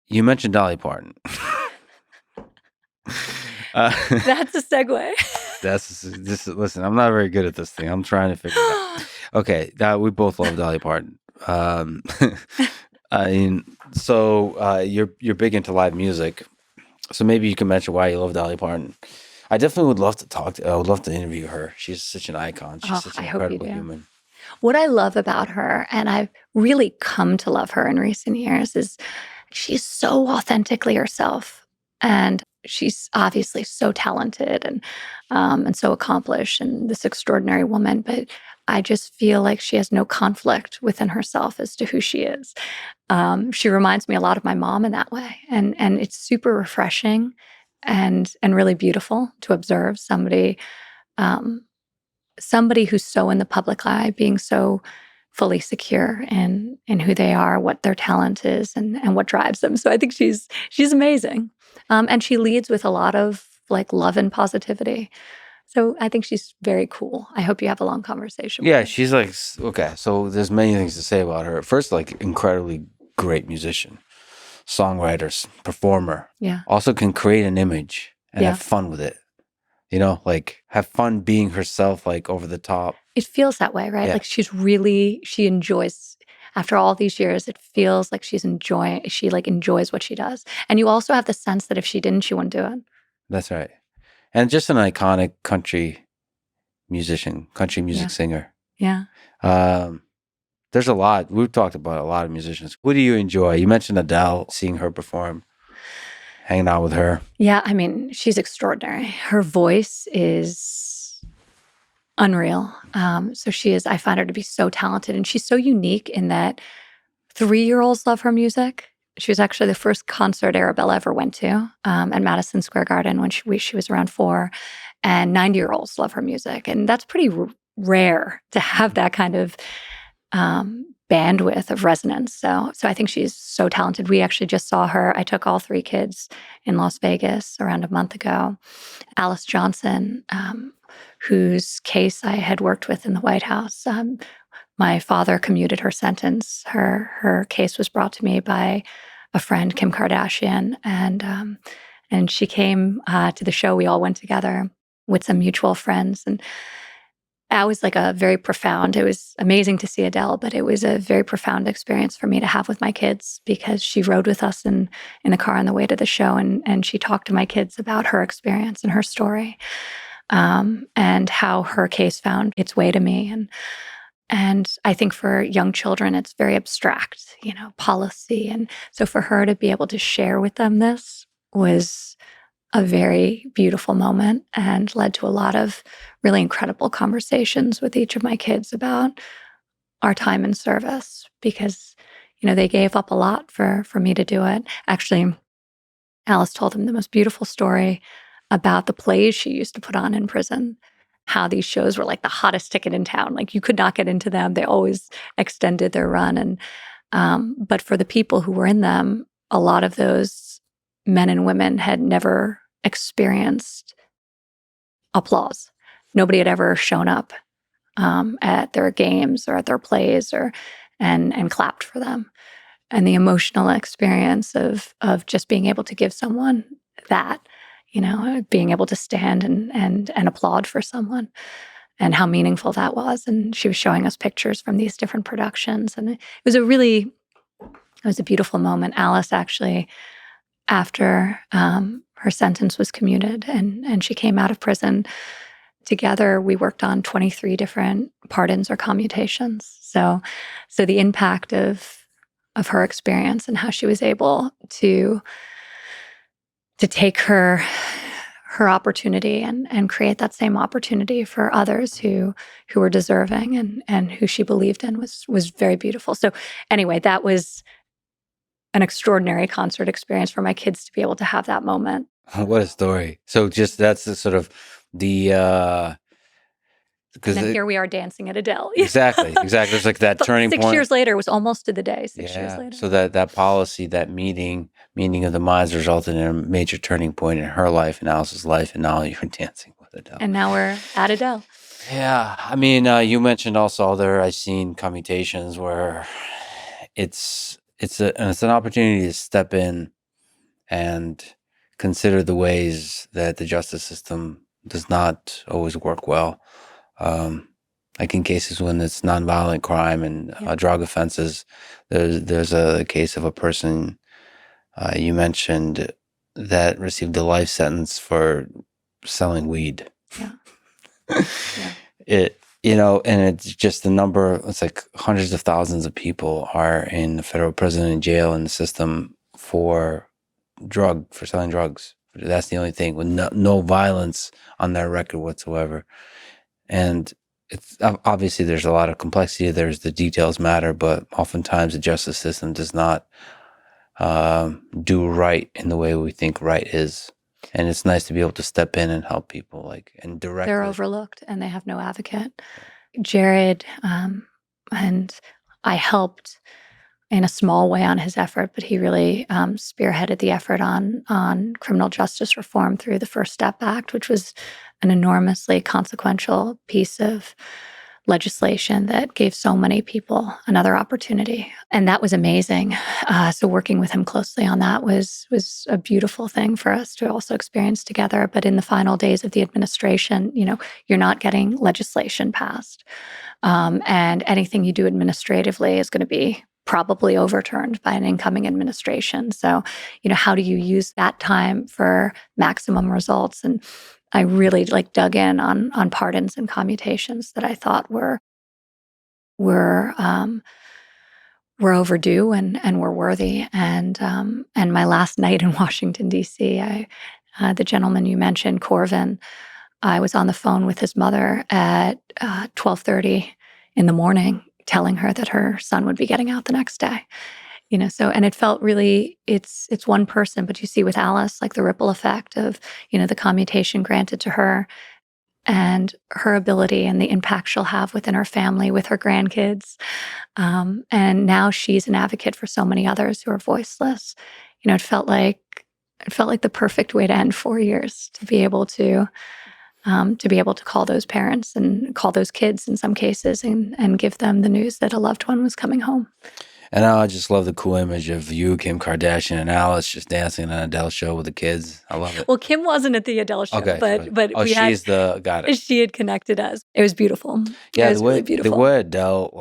You mentioned Dolly Parton. uh, That's a segue. Listen, I'm not very good at this thing. I'm trying to figure it out. Okay, we both love Dolly Parton. I mean, so you're big into live music. So maybe you can mention why you love Dolly Parton. I definitely would love to I would love to interview her. She's such an icon. She's such I an hope you incredible do. human. What I love about her, and I've really come to love her in recent years, is she's so authentically herself. And she's obviously so talented and so accomplished and this extraordinary woman. But I just feel like she has no conflict within herself as to who she is. She reminds me a lot of my mom in that way. And it's super refreshing and really beautiful to observe um, somebody who's so in the public eye being so fully secure in who they are, what their talent is, and what drives them. So I think she's amazing, and she leads with a lot of like love and positivity. So I think she's very cool. I hope you have a long conversation with Yeah, her. she's like okay. So there's many things to say about her. First, like incredibly great musician, songwriter, performer. Yeah, Also can create an image and yeah. have fun with it. Like have fun being herself, like over the top. It feels that way, right? Yeah. Like she enjoys. After all these years, it feels like she like enjoys what she does. And you also have the sense that if she didn't, she wouldn't do it. That's right. And just an iconic country musician, country music Yeah. singer. Yeah. There's a lot. We've talked about a lot of musicians. Who do you enjoy? You mentioned Adele, seeing her perform, hanging out with her. Yeah, I mean, she's extraordinary. Her voice is unreal. So she is, I find her to be so talented, and she's so unique in that 3-year-olds love her music. She was actually the first concert Arabella ever went to at Madison Square Garden when she was around 4, and 90-year-olds love her music. And that's pretty rare to have that kind of bandwidth of resonance. So I think she's so talented. We actually just saw her. I took all 3 kids in Las Vegas around a month ago. Alice Johnson, whose case I had worked with in the White House. My father commuted her sentence. Her case was brought to me by a friend, Kim Kardashian, and she came to the show. We all went together with some mutual friends, and that was like a very profound. It was amazing to see Adele, but it was a very profound experience for me to have with my kids because she rode with us in the car on the way to the show, and she talked to my kids about her experience and her story, and how her case found its way to me. And I think for young children, it's very abstract, policy. And so for her to be able to share with them this was a very beautiful moment and led to a lot of really incredible conversations with each of my kids about our time in service because, they gave up a lot for me to do it. Actually, Alice told them the most beautiful story about the plays she used to put on in prison, how these shows were like the hottest ticket in town. Like you could not get into them. They always extended their run. But for the people who were in them, a lot of those men and women had never experienced applause. Nobody had ever shown up at their games or at their plays and clapped for them. And the emotional experience of just being able to give someone that, being able to stand and applaud for someone and how meaningful that was. And she was showing us pictures from these different productions. And it was a beautiful moment. Alice actually, after her sentence was commuted and she came out of prison, together we worked on 23 different pardons or commutations. So the impact of her experience and how she was able to take her opportunity and create that same opportunity for others who were deserving and who she believed in was very beautiful. So anyway, that was an extraordinary concert experience for my kids to be able to have that moment. What a story. So just that's the sort of the and then here we are dancing at Adele. Exactly. It's like that turning point. 6 years later, it was almost to the day. 6 years later. So that policy, that meeting of the minds resulted in a major turning point in her life and Alice's life, and now you're dancing with Adele. And now we're at Adele. Yeah, I mean, you mentioned also I've seen commutations where it's an opportunity to step in and consider the ways that the justice system does not always work well. Like in cases when it's nonviolent crime and drug offenses, there's a case of a person you mentioned that received a life sentence for selling weed. Yeah. And it's just the number. It's like hundreds of thousands of people are in the federal prison and jail in the system for selling drugs. That's the only thing, with no violence on their record whatsoever. And it's obviously there's a lot of complexity. There's the details matter, but oftentimes the justice system does not do right in the way we think right is. And it's nice to be able to step in and help people, and directly. They're overlooked and they have no advocate. Jared and I helped in a small way on his effort, but he really spearheaded the effort on criminal justice reform through the First Step Act, which was an enormously consequential piece of legislation that gave so many people another opportunity. And that was amazing. So working with him closely on that was a beautiful thing for us to also experience together. But in the final days of the administration, you're not getting legislation passed. And anything you do administratively is going to be probably overturned by an incoming administration. So, how do you use that time for maximum results? And I really dug in on pardons and commutations that I thought were overdue and were worthy. And my last night in Washington, D.C., the gentleman you mentioned, Corvin, I was on the phone with his mother at 12:30 in the morning, telling her that her son would be getting out the next day. And it felt really, it's one person, but you see with Alice, the ripple effect of, the commutation granted to her and her ability and the impact she'll have within her family, with her grandkids. And now she's an advocate for so many others who are voiceless. It felt like the perfect way to end 4 years, to be able to call those parents and call those kids in some cases and give them the news that a loved one was coming home. And I just love the cool image of you, Kim Kardashian, and Alice just dancing on an Adele show with the kids. I love it. Well, Kim wasn't at the Adele show, Okay, but got it. She had connected us. It was beautiful. Yeah, it was really beautiful. The way Adele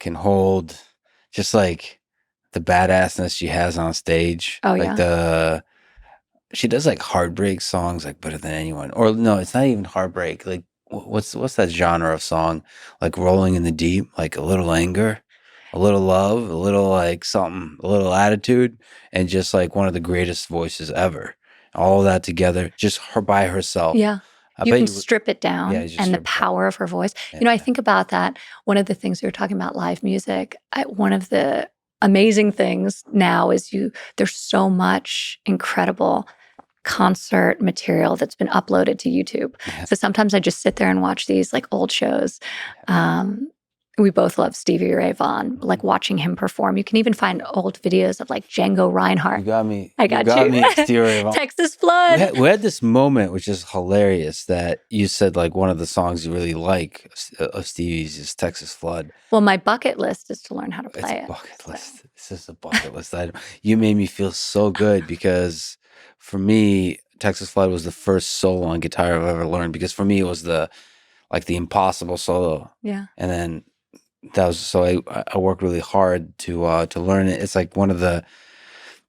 can hold just the badassness she has on stage. Oh yeah. She does heartbreak songs better than anyone. Or no, it's not even heartbreak. What's that genre of song? Rolling in the Deep, a little anger, a little love, a little something, a little attitude, and just one of the greatest voices ever. All that together, just her by herself. Yeah. You can strip it down, and the power of her voice. Yeah. I think about that. One of the things we were talking about, live music, one of the amazing things now is there's so much incredible concert material that's been uploaded to YouTube. Yeah. So sometimes I just sit there and watch these old shows. We both love Stevie Ray Vaughan, watching him perform. You can even find old videos of Django Reinhardt. You got me. I got you. Me, Stevie Ray Vaughan. Texas Flood. We had this moment, which is hilarious, that you said one of the songs you really like of Stevie's is Texas Flood. Well, my bucket list is to learn how to play it. Bucket list. This is a bucket list item. You made me feel so good, because for me, Texas Flood was the first solo on guitar I've ever learned, because for me it was the impossible solo. Yeah. And then I worked really hard to learn it. It's one of the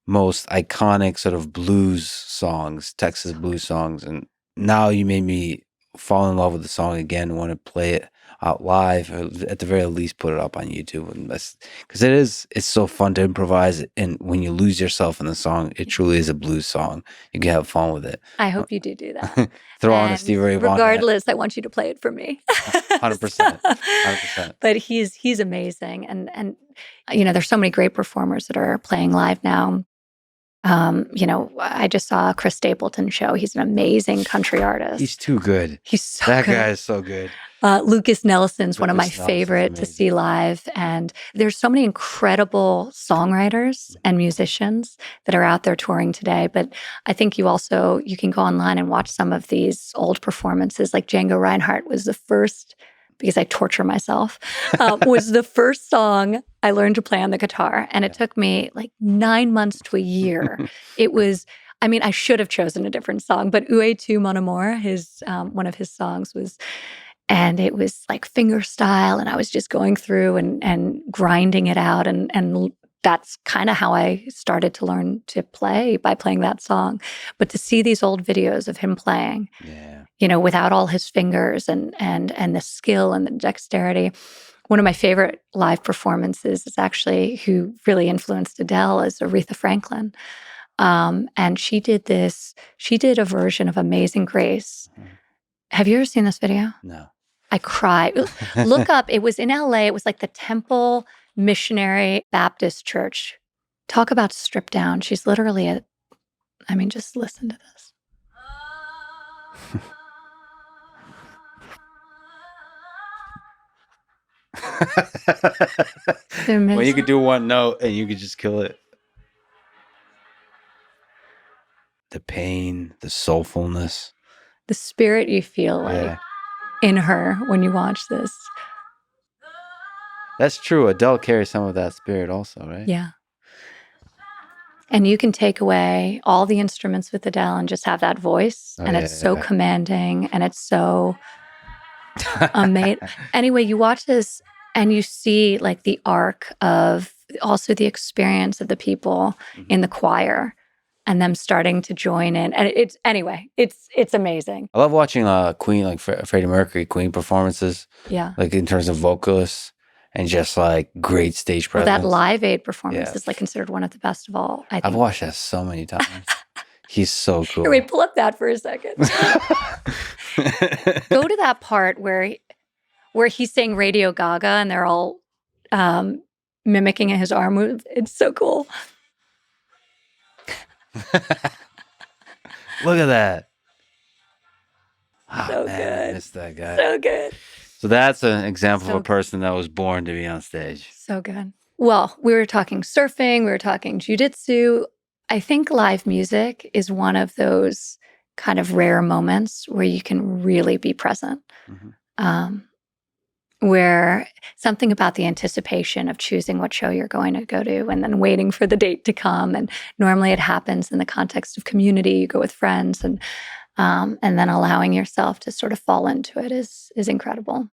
most iconic sort of blues songs, Texas blues songs. And now you made me fall in love with the song again, want to play it out live, or at the very least put it up on YouTube. And because it's so fun to improvise, and when you lose yourself in the song, it truly is a blues song. You can have fun with it. I hope you do that. Throw on a Stevie Ray Vaughan. Regardless, I want you to play it for me. 100%. 100%. But he's amazing, and there's so many great performers that are playing live now. I just saw a Chris Stapleton show. He's an amazing country artist. He's too good. He's so good. That guy is so good. Lucas Nelson's one of my favorite to see live. And there's so many incredible songwriters and musicians that are out there touring today. But I think you can go online and watch some of these old performances. Django Reinhardt was the first because I torture myself, was the first song I learned to play on the guitar. And it took me like 9 months to a year. It was, I mean, I should have chosen a different song, but Où es-tu, mon amour, one of his songs was, and it was like finger style. And I was just going through and grinding it out. And that's kind of how I started to learn to play, by playing that song. But to see these old videos of him playing, without all his fingers and the skill and the dexterity. One of my favorite live performances is actually, who really influenced Adele, is Aretha Franklin. And she did a version of Amazing Grace. Have you ever seen this video? No. I cry. Look up, it was in LA. It was like the Temple Missionary Baptist Church. Talk about stripped down. She's literally just listen to this. Well, you could do one note and you could just kill it. The pain, the soulfulness, the spirit you feel like in her when you watch this. That's true. Adele carries some of that spirit also, right? Yeah. And you can take away all the instruments with Adele and just have that voice. And it's so commanding and it's so amazing. Anyway, you watch this and you see like the arc of also the experience of the people in the choir and them starting to join in. And it's amazing. I love watching Queen, like Freddie Mercury, Queen performances. Yeah. Like in terms of vocalists and just like great stage presence. Well, that Live Aid performance is like considered one of the best of all, I think. I've watched that so many times. He's so cool. Here, wait, pull up that for a second. Go to that part where he's saying Radio Gaga and they're all mimicking his arm move. It's so cool. Look at that. So man, good. I missed that guy. So good. So that's an example of a person that was born to be on stage. So good. Well, we were talking surfing, we were talking jiu-jitsu. I think live music is one of those kind of rare moments where you can really be present. Where something about the anticipation of choosing what show you're going to go to and then waiting for the date to come. And normally it happens in the context of community. You go with friends and then allowing yourself to sort of fall into it is incredible.